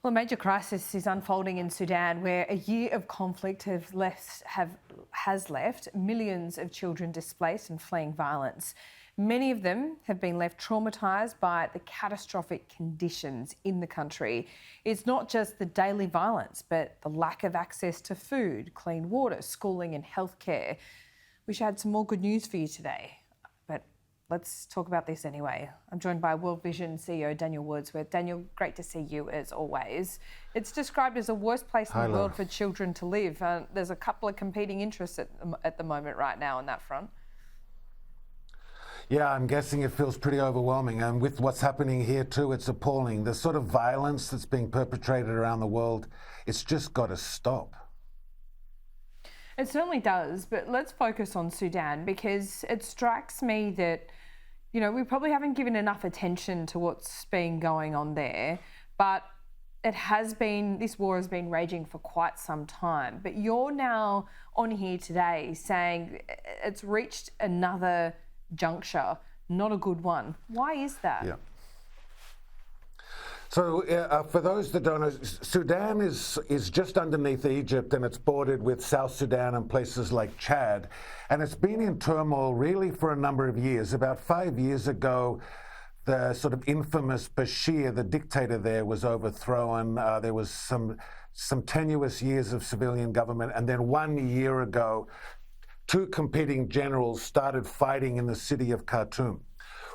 Well, a major crisis is unfolding in Sudan, where a year of conflict has left millions of children displaced and fleeing violence. Many of them have been left traumatised by the catastrophic conditions in the country. It's not just the daily violence, but the lack of access to food, clean water, schooling and healthcare. Wish I had some more good news for you today, but let's talk about this anyway. I'm joined by Vision CEO Daniel Wordsworth. Daniel, great to see you as always. It's described as the worst place in the world for children to live. There's a couple of competing interests at the moment right now on that front. Yeah, I'm guessing it feels pretty overwhelming. And with what's happening here too, it's appalling. The sort of violence that's being perpetrated around the world, it's just got to stop. It certainly does, but let's focus on Sudan, because it strikes me that, you know, we probably haven't given enough attention to what's been going on there, but this war has been raging for quite some time. But you're now on here today saying it's reached another juncture, not a good one. Why is that? Yeah. So for those that don't know, Sudan is just underneath Egypt, and it's bordered with South Sudan and places like Chad. And it's been in turmoil really for a number of years. About 5 years ago, the sort of infamous Basheer, the dictator there, was overthrown. There was some tenuous years of civilian government. And then 1 year ago, two competing generals started fighting in the city of Khartoum.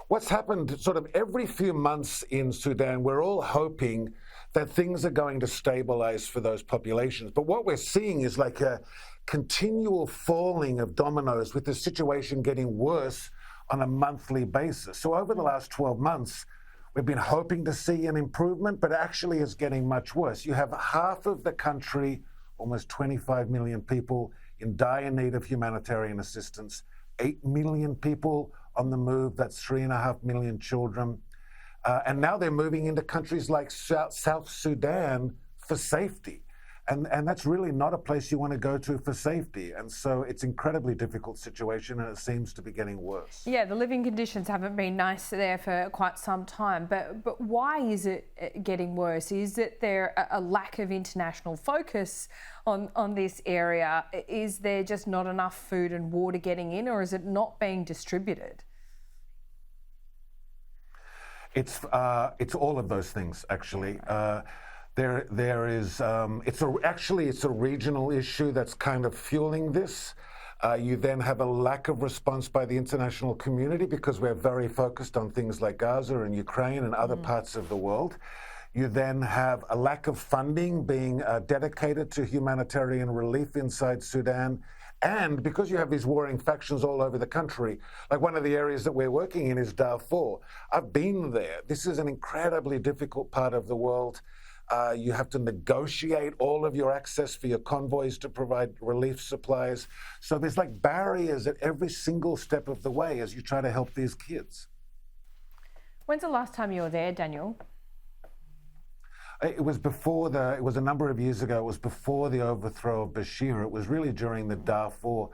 What's happened sort of every few months in Sudan, we're all hoping that things are going to stabilize for those populations. But what we're seeing is like a continual falling of dominoes, with the situation getting worse on a monthly basis. So over the last 12 months, we've been hoping to see an improvement, but actually it's getting much worse. You have half of the country, almost 25 million people, in dire need of humanitarian assistance, 8 million people on the move, that's 3.5 million children. And now they're moving into countries like South Sudan for safety. And that's really not a place you want to go to for safety. And so it's an incredibly difficult situation, and it seems to be getting worse. Yeah, the living conditions haven't been nice there for quite some time. But why is it getting worse? Is it there a lack of international focus on this area? Is there just not enough food and water getting in, or is it not being distributed? It's all of those things, actually. There is, it's a regional issue that's kind of fueling this. You then have a lack of response by the international community, because we're very focused on things like Gaza and Ukraine and other parts of the world. You then have a lack of funding being dedicated to humanitarian relief inside Sudan. And because you have these warring factions all over the country, like one of the areas that we're working in is Darfur. I've been there. This is an incredibly difficult part of the world. You have to negotiate all of your access for your convoys to provide relief supplies. So there's like barriers at every single step of the way as you try to help these kids. When's the last time you were there, Daniel? It was a number of years ago. It was before the overthrow of Basheer. It was really during the Darfur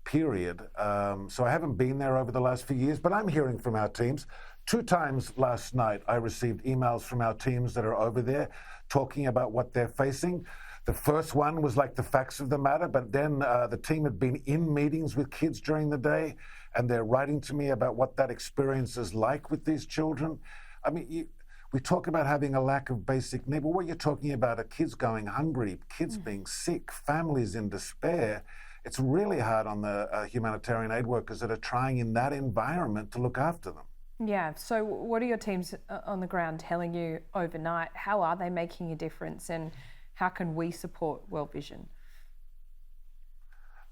period. So I haven't been there over the last few years, but I'm hearing from our teams. 2 times last night, I received emails from our teams that are over there talking about what they're facing. The first one was like the facts of the matter, but then the team had been in meetings with kids during the day, and they're writing to me about what that experience is like with these children. I mean, we talk about having a lack of basic need, but what you're talking about are kids going hungry, kids being sick, families in despair. It's really hard on the humanitarian aid workers that are trying in that environment to look after them. Yeah, so what are your teams on the ground telling you overnight? How are they making a difference, and how can we support World Vision?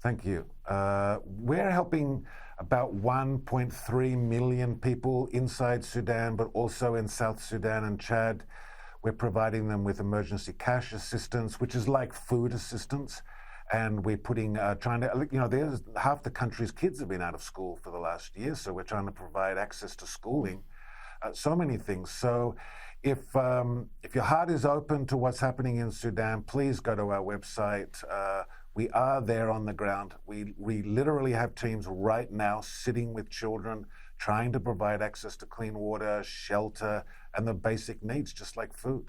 Thank you. We're helping about 1.3 million people inside Sudan, but also in South Sudan and Chad. We're providing them with emergency cash assistance, which is like food assistance. And we're there's half the country's kids have been out of school for the last year, so we're trying to provide access to schooling, so many things. So if your heart is open to what's happening in Sudan, please go to our website. We are there on the ground. We literally have teams right now sitting with children, trying to provide access to clean water, shelter, and the basic needs, just like food.